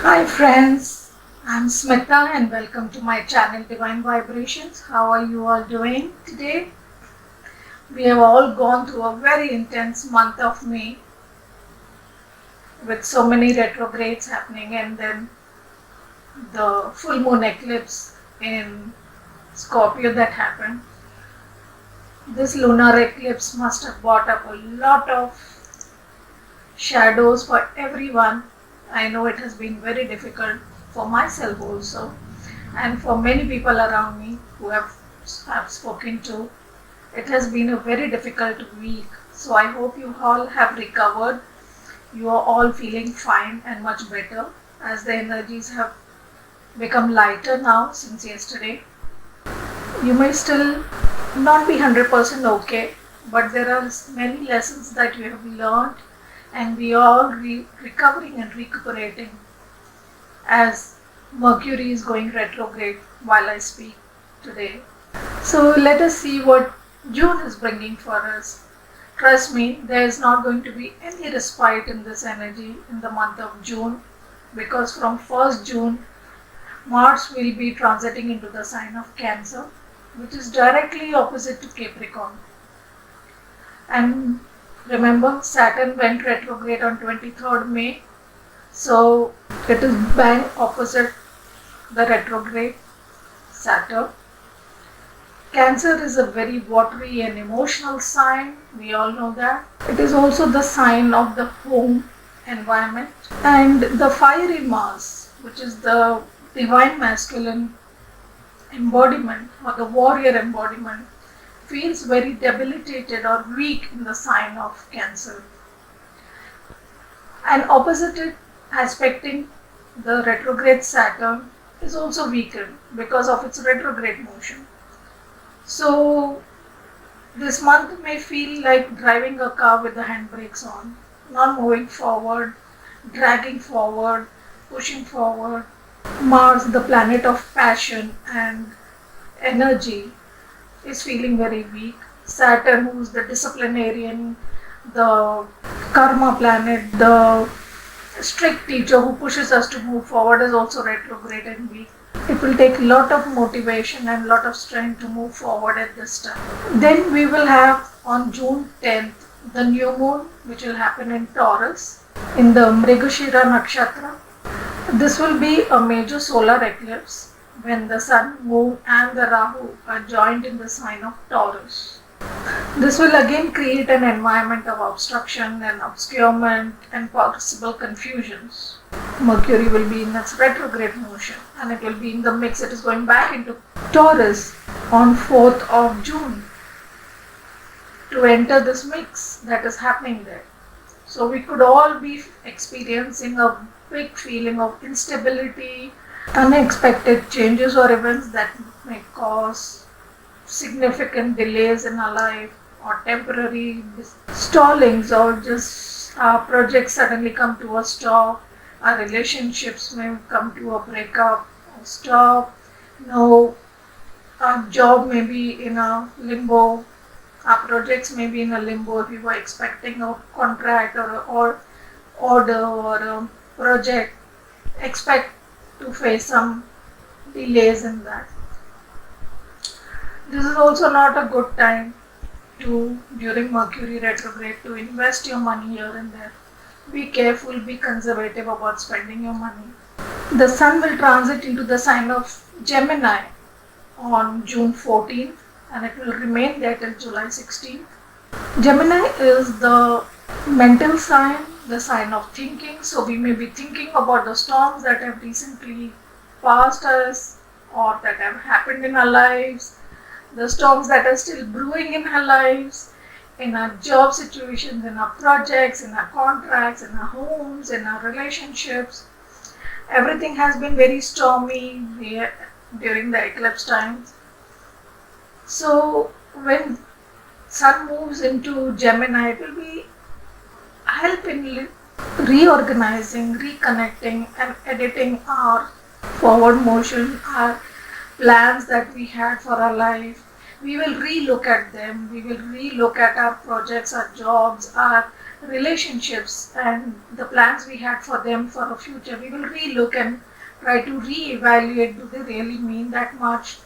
Hi friends, I'm Smita and welcome to my channel Divine Vibrations. How are you all doing today? We have all gone through a very intense month of May with so many retrogrades happening and then the full moon eclipse in Scorpio that happened. This lunar eclipse must have brought up a lot of shadows for everyone. I know it has been very difficult for myself also and for many people around me who have spoken to. It has been a very difficult week. So I hope you all have recovered. You are all feeling fine and much better as the energies have become lighter now since yesterday. You may still not be 100% okay, but there are many lessons that you have learned and we are all recovering and recuperating as Mercury is going retrograde while I speak today. So let us see what June is bringing for us. Trust me, there is not going to be any respite in this energy in the month of June because from 1st June, Mars will be transiting into the sign of Cancer, which is directly opposite to Capricorn. And remember, Saturn went retrograde on 23rd May, so it is bang opposite the retrograde Saturn. Cancer is a very watery and emotional sign, we all know that. It is also the sign of the home environment. And the fiery Mars, which is the divine masculine embodiment or the warrior embodiment, feels very debilitated or weak in the sign of Cancer. And opposite it, aspecting the retrograde Saturn, is also weakened because of its retrograde motion. So this month may feel like driving a car with the handbrakes on, not moving forward, dragging forward, pushing forward. Mars, the planet of passion and energy, is feeling very weak. Saturn, who's the disciplinarian, the karma planet, the strict teacher who pushes us to move forward, is also retrograde and weak. It will take a lot of motivation and a lot of strength to move forward at this time. Then we will have on June 10th the new moon, which will happen in Taurus in the Mrigashira Nakshatra. This will be a major solar eclipse when the Sun, Moon, and the Rahu are joined in the sign of Taurus. This will again create an environment of obstruction and obscurement and possible confusions. Mercury will be in its retrograde motion and it will be in the mix. It is going back into Taurus on 4th of June to enter this mix that is happening there. So we could all be experiencing a big feeling of instability, unexpected changes or events that may cause significant delays in our life or temporary stallings, or just our projects suddenly come to a stop, our relationships may come to a breakup or stop, no, our job may be in a limbo, our projects may be in a limbo if you were expecting a contract or order or a project, expect to face some delays in that. This is also not a good time to, during Mercury retrograde, to invest your money here and there. Be careful, be conservative about spending your money. The Sun will transit into the sign of Gemini on June 14th and it will remain there till July 16th. Gemini is the mental sign, the sign of thinking. So we may be thinking about the storms that have recently passed us or that have happened in our lives, the storms that are still brewing in our lives, in our job situations, in our projects, in our contracts, in our homes, in our relationships. Everything has been very stormy during the eclipse times. So when Sun moves into Gemini, it will be help in reorganizing, reconnecting, and editing our forward motion, our plans that we had for our life. We will relook at them. We will relook at our projects, our jobs, our relationships and the plans we had for them for a future, we will relook and try to re-evaluate, do they really mean that much?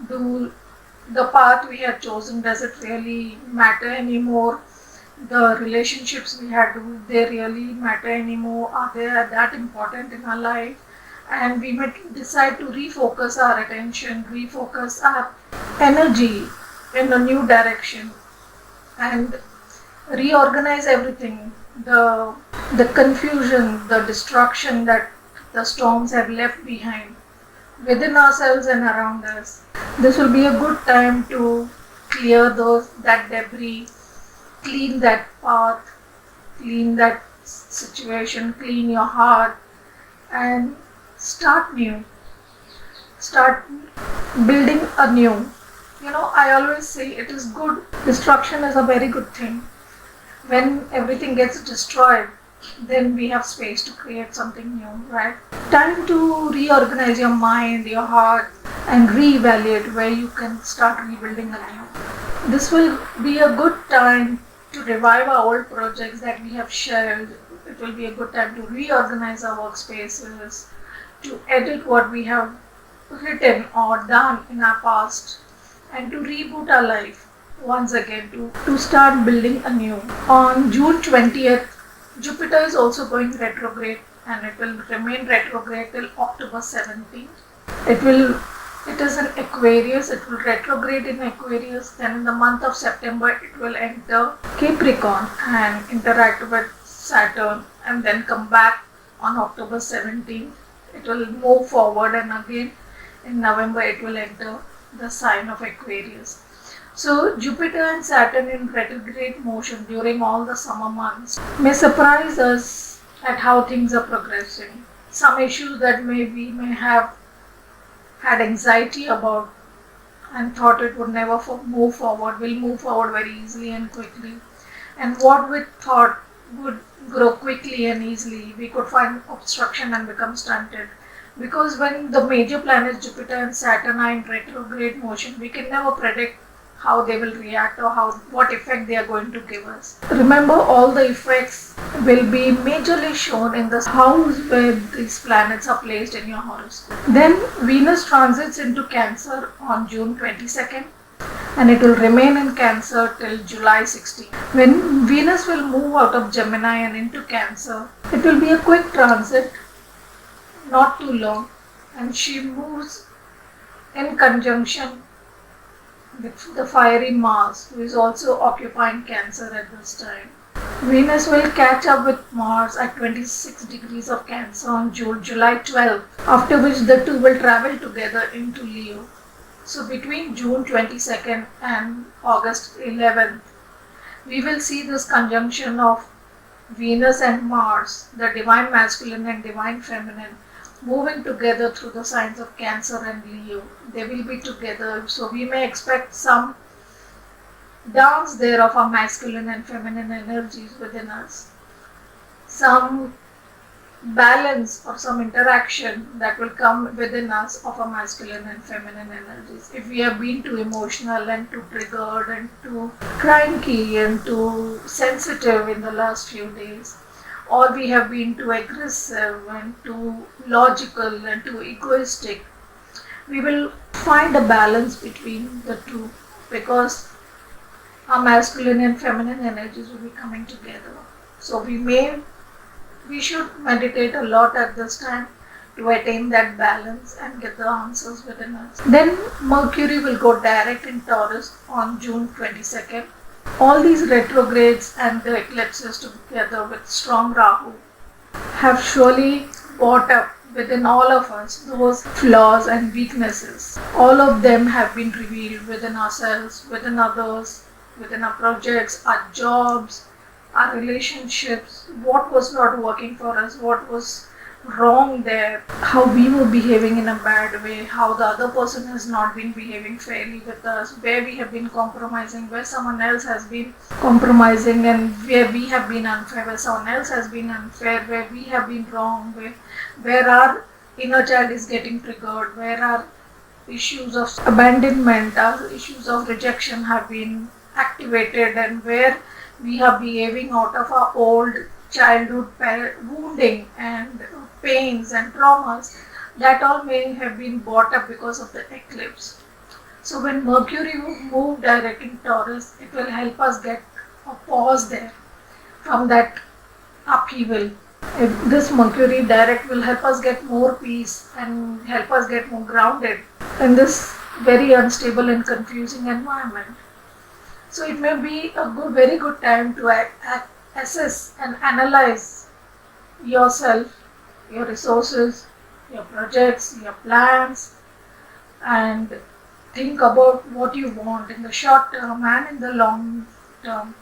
Do the path we had chosen, does it really matter anymore? The relationships we had, do they really matter anymore? Are they that important in our life? And we might decide to refocus our attention, refocus our energy in a new direction and reorganize everything. The confusion, the destruction that the storms have left behind within ourselves and around us. This will be a good time to clear that debris, clean that path, clean that situation, clean your heart, and start new. Start building anew. I always say it is good. Destruction is a very good thing. When everything gets destroyed, then we have space to create something new, right? Time to reorganize your mind, your heart, and reevaluate where you can start rebuilding anew. This will be a good time to revive our old projects that we have shared. It will be a good time to reorganize our workspaces, to edit what we have written or done in our past, and to reboot our life once again, to start building anew. On June 20th, Jupiter is also going retrograde and it will remain retrograde till October 17th. It is in Aquarius, it will retrograde in Aquarius, then in the month of September it will enter Capricorn and interact with Saturn and then come back on October 17th. It will move forward and again in November it will enter the sign of Aquarius. So Jupiter and Saturn in retrograde motion during all the summer months may surprise us at how things are progressing. Some issues that we may have had anxiety about and thought it would never move forward will move forward very easily and quickly. And what we thought would grow quickly and easily, we could find obstruction and become stunted. Because when the major planets Jupiter and Saturn are in retrograde motion, we can never predict how they will react or what effect they are going to give us. Remember, all the effects will be majorly shown in the house where these planets are placed in your horoscope. Then Venus transits into Cancer on June 22nd and it will remain in Cancer till July 16th. When Venus will move out of Gemini and into Cancer, it will be a quick transit, not too long, and she moves in conjunction with the fiery Mars, who is also occupying Cancer at this time. Venus will catch up with Mars at 26 degrees of Cancer on July 12th, after which the two will travel together into Leo. So between June 22nd and August 11th, we will see this conjunction of Venus and Mars, the divine masculine and divine feminine, moving together through the signs of Cancer and Leo. They will be together, so we may expect some dance there of our masculine and feminine energies within us. Some balance or some interaction that will come within us of our masculine and feminine energies. If we have been too emotional and too triggered and too cranky and too sensitive in the last few days, or we have been too aggressive and too logical and too egoistic, we will find a balance between the two because our masculine and feminine energies will be coming together. So we should meditate a lot at this time to attain that balance and get the answers within us. Then Mercury will go direct in Taurus on June 22nd. All these retrogrades and the eclipses together with strong Rahu have surely brought up within all of us those flaws and weaknesses. All of them have been revealed within ourselves, within others, within our projects, our jobs, our relationships, what was not working for us, what was wrong there, how we were behaving in a bad way, how the other person has not been behaving fairly with us, where we have been compromising, where someone else has been compromising, and where we have been unfair, where someone else has been unfair, where we have been wrong, where our inner child is getting triggered, where our issues of abandonment, our issues of rejection have been activated, and where we are behaving out of our old childhood wounding and pains and traumas, that all may have been brought up because of the eclipse. So when Mercury move direct in Taurus, it will help us get a pause there from that upheaval. This Mercury direct will help us get more peace and help us get more grounded in this very unstable and confusing environment. So it may be a very good time to assess and analyze yourself, your resources, your projects, your plans, and think about what you want in the short term and in the long term.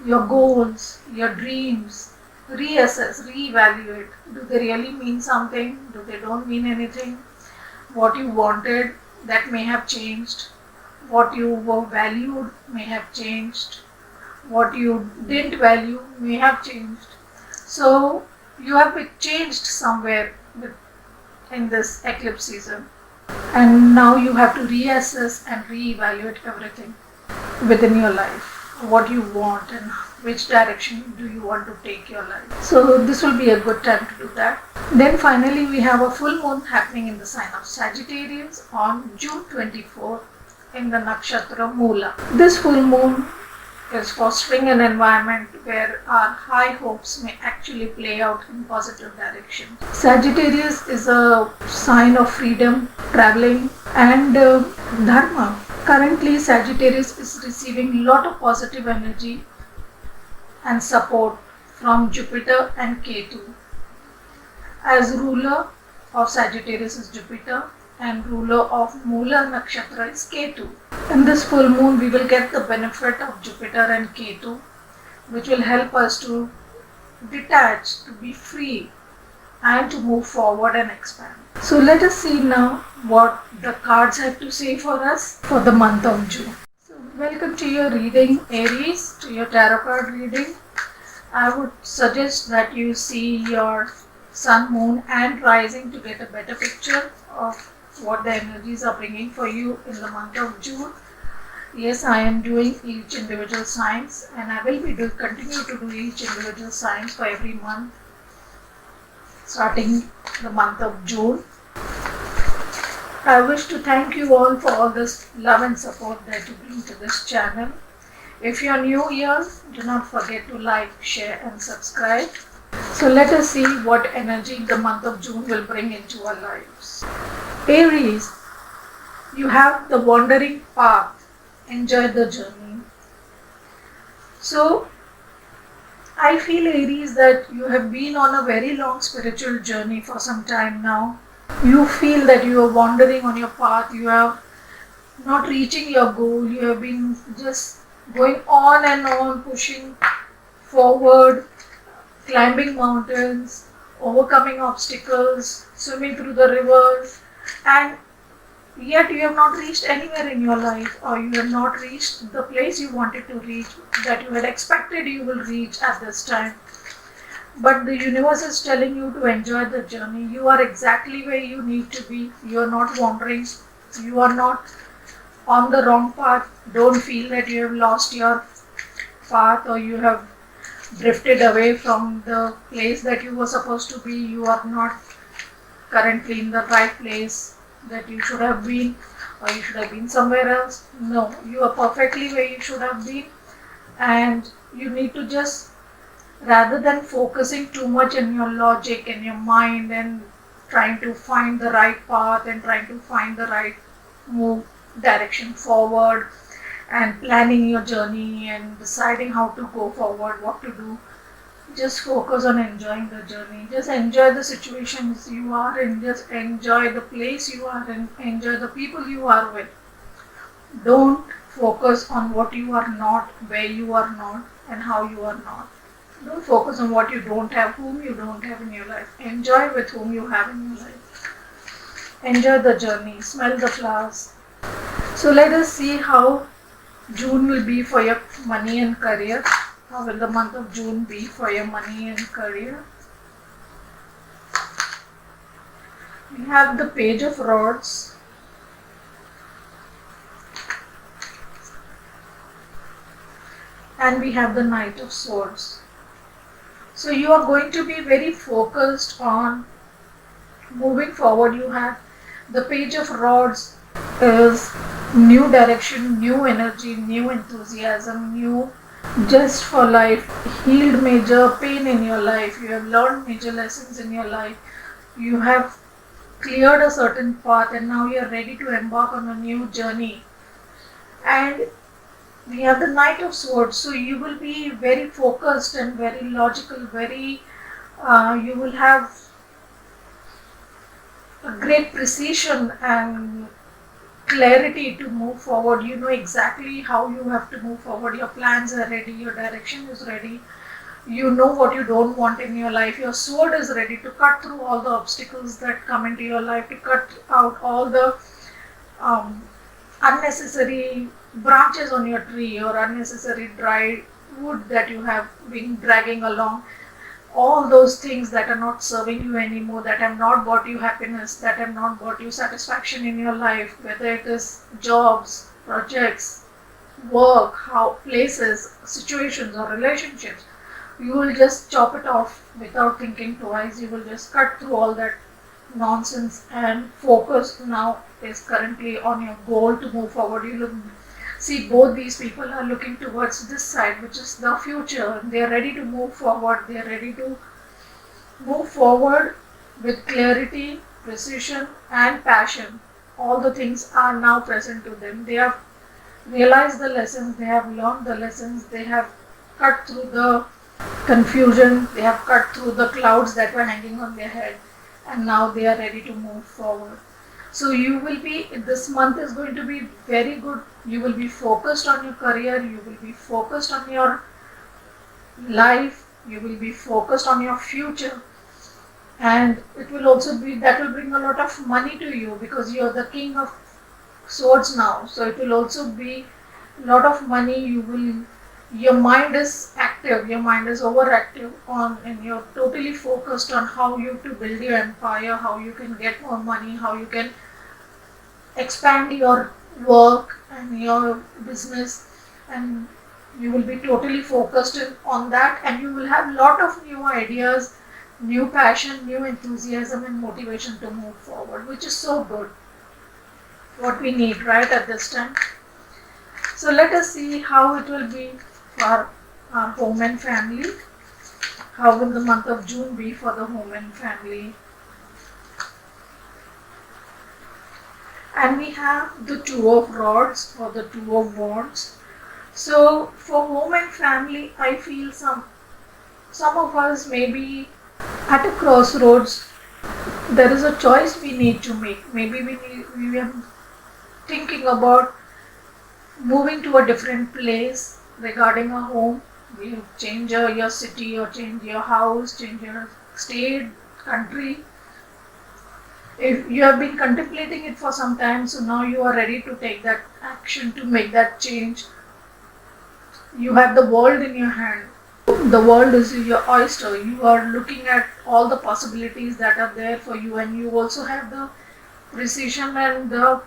Your goals, your dreams, reassess, reevaluate. Do they really mean something? Do they don't mean anything? What you wanted, that may have changed. What you were valued may have changed. What you didn't value may have changed. So you have been changed somewhere in this eclipse season. And now you have to reassess and reevaluate everything within your life. What you want and which direction do you want to take your life. So this will be a good time to do that. Then finally we have a full moon happening in the sign of Sagittarius on June 24 in the nakshatra Moola. This full moon is fostering an environment where our high hopes may actually play out in positive direction. Sagittarius is a sign of freedom, traveling and dharma. Currently Sagittarius is receiving a lot of positive energy and support from Jupiter and Ketu. As ruler of Sagittarius is Jupiter and ruler of Moola Nakshatra is Ketu. In this full moon we will get the benefit of Jupiter and Ketu, which will help us to detach, to be free and to move forward and expand. So let us see now what the cards have to say for us for the month of June. So welcome to your reading, Aries, to your tarot card reading. I would suggest that you see your sun, moon and rising to get a better picture of what the energies are bringing for you in the month of June. Yes, I am doing each individual signs and I will be continue to do each individual signs for every month starting the month of June. I wish to thank you all for all this love and support that you bring to this channel. If you are new here, do not forget to like, share and subscribe. So let us see what energy the month of June will bring into our lives. Aries, you have the wandering path. Enjoy the journey. So I feel, Aries, that you have been on a very long spiritual journey for some time now. You feel that you are wandering on your path, you are not reaching your goal, you have been just going on and on, pushing forward, climbing mountains, overcoming obstacles, swimming through the rivers, and yet you have not reached anywhere in your life, or you have not reached the place you wanted to reach, that you had expected you will reach at this time. But the universe is telling you to enjoy the journey. You are exactly where you need to be. You are not wandering. You are not on the wrong path. Don't feel that you have lost your path or you have drifted away from the place that you were supposed to be. You are not currently in the right place that you should have been, or you should have been somewhere else. No, you are perfectly where you should have been, and you need to just, rather than focusing too much in your logic and your mind and trying to find the right path and trying to find the right move direction forward and planning your journey and deciding how to go forward, what to do, just focus on enjoying the journey. Just enjoy the situations you are in, just enjoy the place you are in, enjoy the people you are with. Don't focus on what you are not, where you are not and how you are not. Don't focus on what you don't have, whom you don't have in your life. Enjoy with whom you have in your life. Enjoy the journey, smell the flowers. So let us see how June will be for your money and career. How will the month of June be for your money and career? We have the Page of Rods. and we have the Knight of Swords. So you are going to be very focused on moving forward. You have the Page of Rods is new direction, new energy, new enthusiasm, new just for life, healed major pain in your life, you have learned major lessons in your life, you have cleared a certain path, and now you are ready to embark on a new journey. And we have the Knight of Swords, so you will be very focused and very logical, very you will have a great precision and clarity to move forward. You know exactly how you have to move forward. Your plans are ready, your direction is ready. You know what you don't want in your life. Your sword is ready to cut through all the obstacles that come into your life, to cut out all the um, unnecessary branches on your tree or unnecessary dry wood that you have been dragging along. All those things that are not serving you anymore, that have not brought you happiness, that have not brought you satisfaction in your life, whether it is jobs, projects, work, how places, situations, or relationships, you will just chop it off without thinking twice. You will just cut through all that nonsense and focus now is currently on your goal to move forward. You look, see, both these people are looking towards this side, which is the future. They are ready to move forward. They are ready to move forward with clarity, precision, and passion. All the things are now present to them. They have realized the lessons, they have learned the lessons, they have cut through the confusion, they have cut through the clouds that were hanging on their head, and now they are ready to move forward. So you will be, this month is going to be very good. You will be focused on your career, you will be focused on your life, you will be focused on your future, and it will also be, that will bring a lot of money to you because you are the king of swords now. So it will also be a lot of money. You will, your mind is active, your mind is overactive on, and you're totally focused on how you to build your empire, how you can get more money, how you can expand your work and your business, and you will be totally focused on that, and you will have a lot of new ideas, new passion, new enthusiasm and motivation to move forward, which is so good, what we need right at this time. So let us see how it will be for our home and family. How will the month of June be for the home and family? And we have the Two of Rods or the Two of Wands. So for home and family, I feel some of us may be at a crossroads. There is a choice we need to make. Maybe we are thinking about moving to a different place regarding a home. You change your city or change your house, change your state, country. If you have been contemplating it for some time, so now you are ready to take that action to make that change. You have the world in your hand. The world is your oyster. You are looking at all the possibilities that are there for you, and you also have the precision and the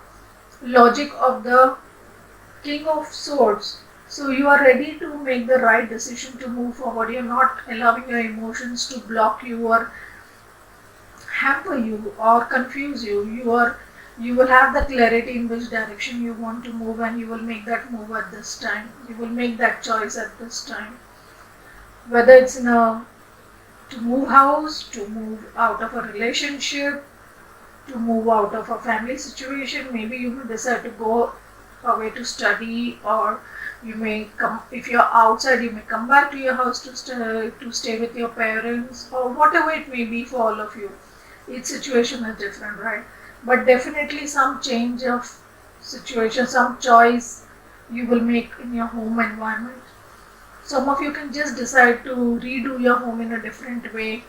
logic of the King of Swords. So you are ready to make the right decision to move forward. You're not allowing your emotions to block you or hamper you or confuse you. You will have the clarity in which direction you want to move, and you will make that move at this time. You will make that choice at this time. Whether it's to move house, to move out of a relationship, to move out of a family situation, maybe you will decide to go away to study, or you may come, if you're outside, you may come back to your house to stay with your parents, or whatever it may be for all of you. Each situation is different, right? But definitely some change of situation, some choice you will make in your home environment. Some of you can just decide to redo your home in a different way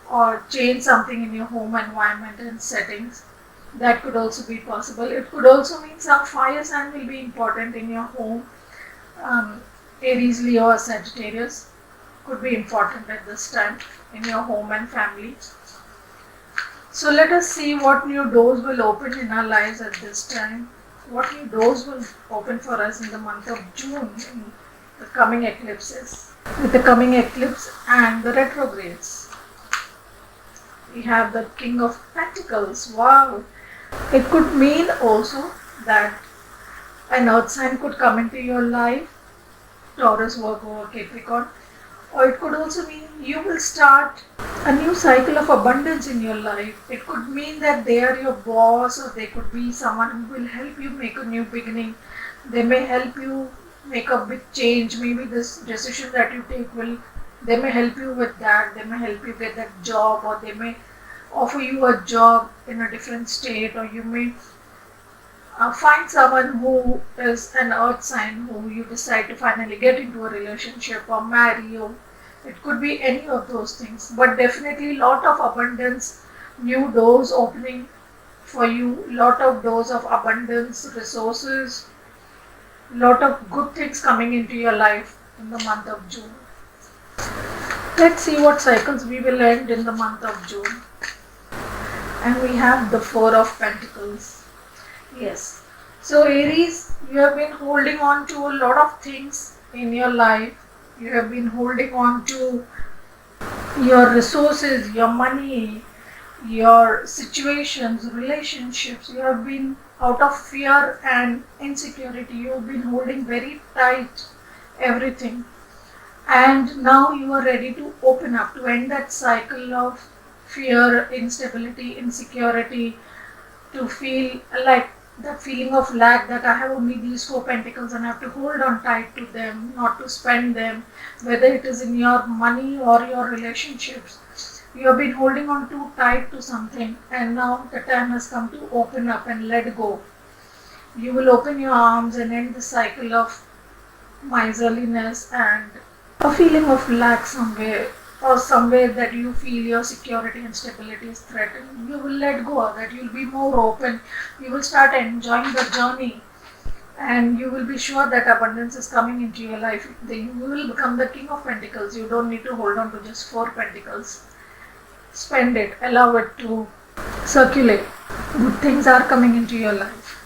or change something in your home environment and settings. That could also be possible. It could also mean some fire sign will be important in your home. Aries, Leo, or Sagittarius could be important at this time in your home and family. So let us see what new doors will open in our lives at this time. What new doors will open for us in the month of June the coming eclipses. With the coming eclipse and the retrogrades, we have the King of Pentacles. Wow! It could mean also that an earth sign could come into your life, Taurus, Virgo, or Capricorn, or it could also mean you will start a new cycle of abundance in your life. It could mean that they are your boss, or they could be someone who will help you make a new beginning. They may help you make a big change. Maybe this decision that you take they may help you with that. They may help you get that job, or they may offer you a job in a different state, or you may find someone who is an earth sign who you decide to finally get into a relationship or marry. Or it could be any of those things, but definitely lot of abundance, new doors opening for you, lot of doors of abundance, resources, lot of good things coming into your life in the month of June. Let's see what cycles we will end in the month of June. And we have the Four of Pentacles. Yes. So Aries, you have been holding on to a lot of things in your life. You have been holding on to your resources, your money, your situations, relationships. You have been out of fear and insecurity. You have been holding very tight everything. And now you are ready to open up, to end that cycle of fear, instability, insecurity, to feel like that feeling of lack, that I have only these four pentacles and I have to hold on tight to them, not to spend them, whether it is in your money or your relationships. You have been holding on too tight to something, and now the time has come to open up and let go. You will open your arms and end the cycle of miserliness and a feeling of lack somewhere, or somewhere that you feel your security and stability is threatened. You will let go of that. You will be more open. You will start enjoying the journey, and you will be sure that abundance is coming into your life. You will become the King of Pentacles. You don't need to hold on to just four pentacles. Spend it. Allow it to circulate. Good things are coming into your life.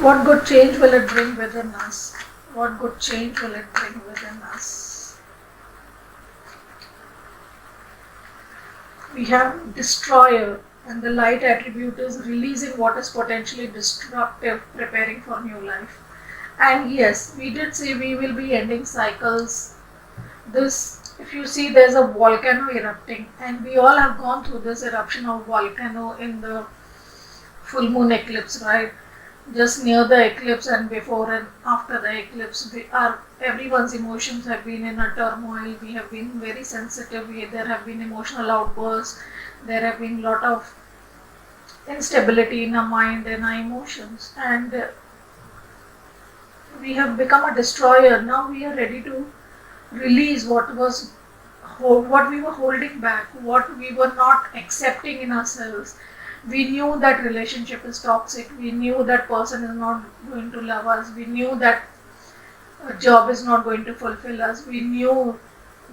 What good change will it bring within us? What good change will it bring within us? We have Destroyer, and the light attribute is releasing what is potentially destructive, preparing for new life. And yes, we did say we will be ending cycles. This, if you see, there's a volcano erupting, and we all have gone through this eruption of volcano in the full moon eclipse, right? Just near the eclipse and before and after the eclipse, everyone's emotions have been in a turmoil. We have been very sensitive. There have been emotional outbursts. There have been a lot of instability in our mind and our emotions, and we have become a destroyer. Now we are ready to release what we were holding back, what we were not accepting in ourselves. We knew that relationship is toxic. We knew that person is not going to love us. We knew that a job is not going to fulfill us. We knew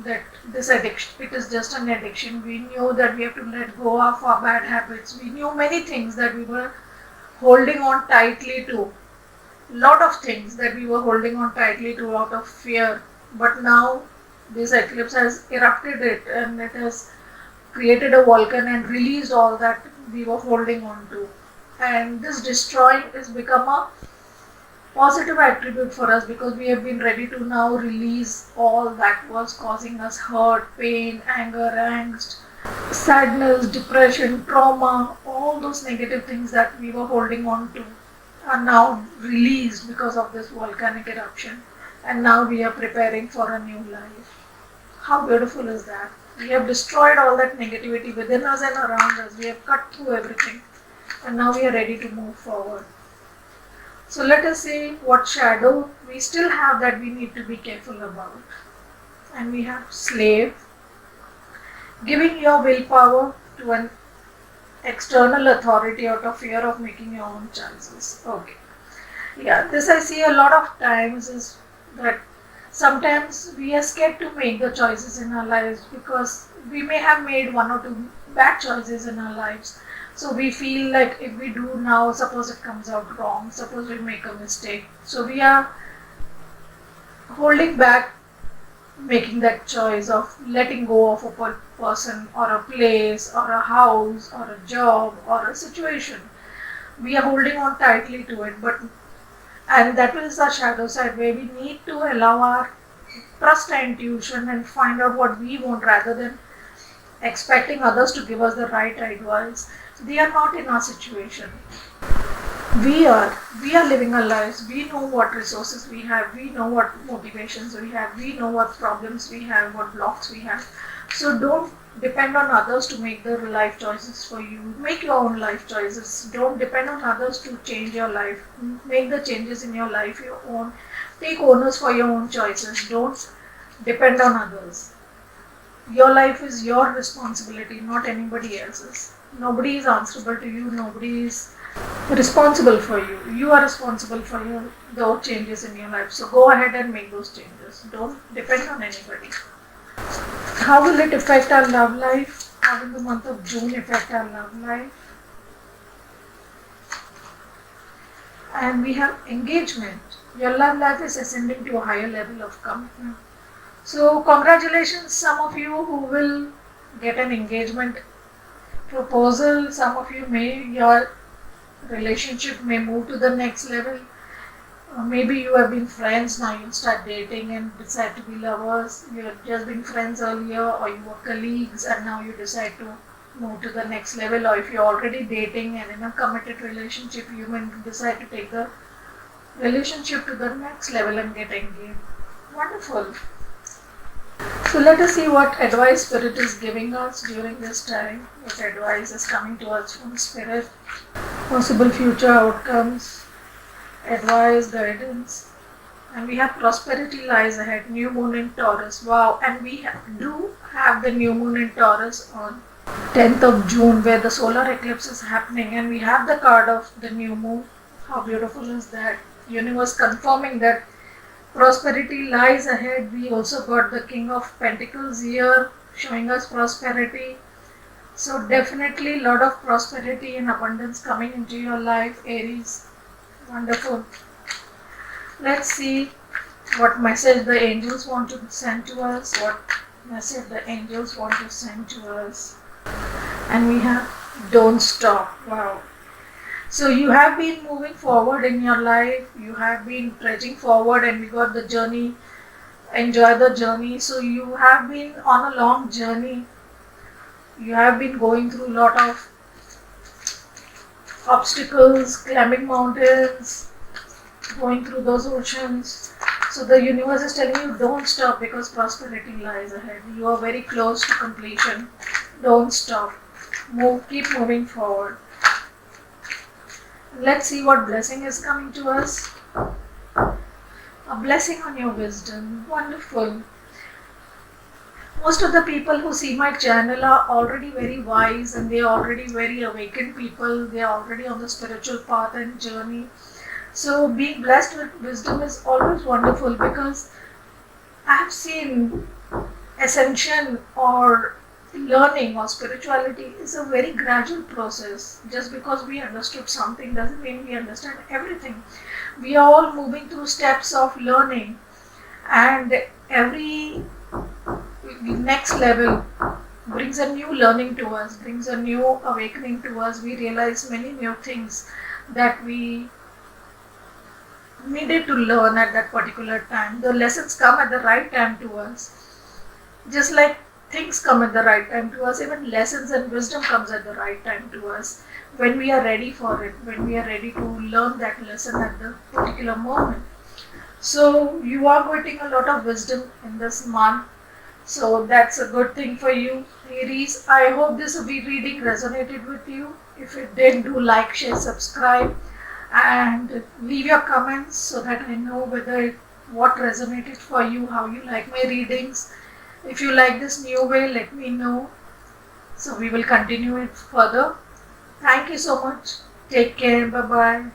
that this addiction, it is just an addiction. We knew that we have to let go of our bad habits. We knew many things that we were holding on tightly to. Lot of things that we were holding on tightly to out of fear. But now this eclipse has erupted it, and it has created a volcano and released all that we were holding on to. And this destroying has become a positive attribute for us, because we have been ready to now release all that was causing us hurt, pain, anger, angst, sadness, depression, trauma. All those negative things that we were holding on to are now released because of this volcanic eruption, and now we are preparing for a new life. How beautiful is that? We have destroyed all that negativity within us and around us. We have cut through everything, and now we are ready to move forward. So let us see what shadow we still have that we need to be careful about. And we have Slave, giving your willpower to an external authority out of fear of making your own choices. Okay. Yeah, this I see a lot of times is that sometimes we are scared to make the choices in our lives because we may have made one or two bad choices in our lives. So we feel like if we do now, suppose it comes out wrong, suppose we make a mistake. So we are holding back making that choice of letting go of a person or a place or a house or a job or a situation. We are holding on tightly to it, but and that is the shadow side where we need to allow our trust our intuition and find out what we want rather than expecting others to give us the right advice. They are not in our situation. We are living our lives. We know what resources we have. We know what motivations we have. We know what problems we have, what blocks we have. So don't depend on others to make the life choices for you. Make your own life choices. Don't depend on others to change your life. Make the changes in your life your own. Take owners for your own choices. Don't depend on others. Your life is your responsibility, not anybody else's. Nobody is answerable to you. Nobody is responsible for you. You are responsible for those changes in your life. So go ahead and make those changes. Don't depend on anybody. How will it affect our love life? How will the month of June affect our love life? And we have engagement. Your love life is ascending to a higher level of commitment. So congratulations, some of you who will get an engagement proposal. Some of you your relationship may move to the next level. Maybe you have been friends, now you start dating and decide to be lovers. You have just been friends earlier, or you were colleagues and now you decide to move to the next level. Or if you're already dating and in a committed relationship, you may decide to take the relationship to the next level and get engaged. Wonderful. So let us see what advice Spirit is giving us during this time. What advice is coming to us from Spirit. Possible future outcomes, advice, guidance. And we have prosperity lies ahead, new moon in Taurus. Wow, and we do have the new moon in Taurus on 10th of June where the solar eclipse is happening, and we have the card of the new moon. How beautiful is that? Universe confirming that prosperity lies ahead. We also got the King of Pentacles here showing us prosperity. So definitely a lot of prosperity and abundance coming into your life, Aries. Wonderful. Let's see what message the angels want to send to us. What message the angels want to send to us. And we have don't stop. Wow. So you have been moving forward in your life. You have been trudging forward and we got the journey. Enjoy the journey. So you have been on a long journey. You have been going through a lot of obstacles, climbing mountains, going through those oceans. So the universe is telling you don't stop because prosperity lies ahead. You are very close to completion. Don't stop. Keep moving forward. Let's see what blessing is coming to us. A blessing on your wisdom. Wonderful. Most of the people who see my channel are already very wise and they are already very awakened people. They are already on the spiritual path and journey. So being blessed with wisdom is always wonderful because I have seen ascension or learning or spirituality is a very gradual process. Just because we understood something doesn't mean we understand everything. We are all moving through steps of learning, and every next level brings a new learning to us, brings a new awakening to us. We realize many new things that we needed to learn at that particular time. The lessons come at the right time to us. Just like things come at the right time to us, even lessons and wisdom comes at the right time to us when we are ready for it, when we are ready to learn that lesson at the particular moment. So you are getting a lot of wisdom in this month. So that's a good thing for you, Aries. I hope this reading resonated with you. If it did, do like, share, subscribe, and leave your comments so that I know what resonated for you, how you like my readings. If you like this new way, let me know. So we will continue it further. Thank you so much. Take care. Bye-bye.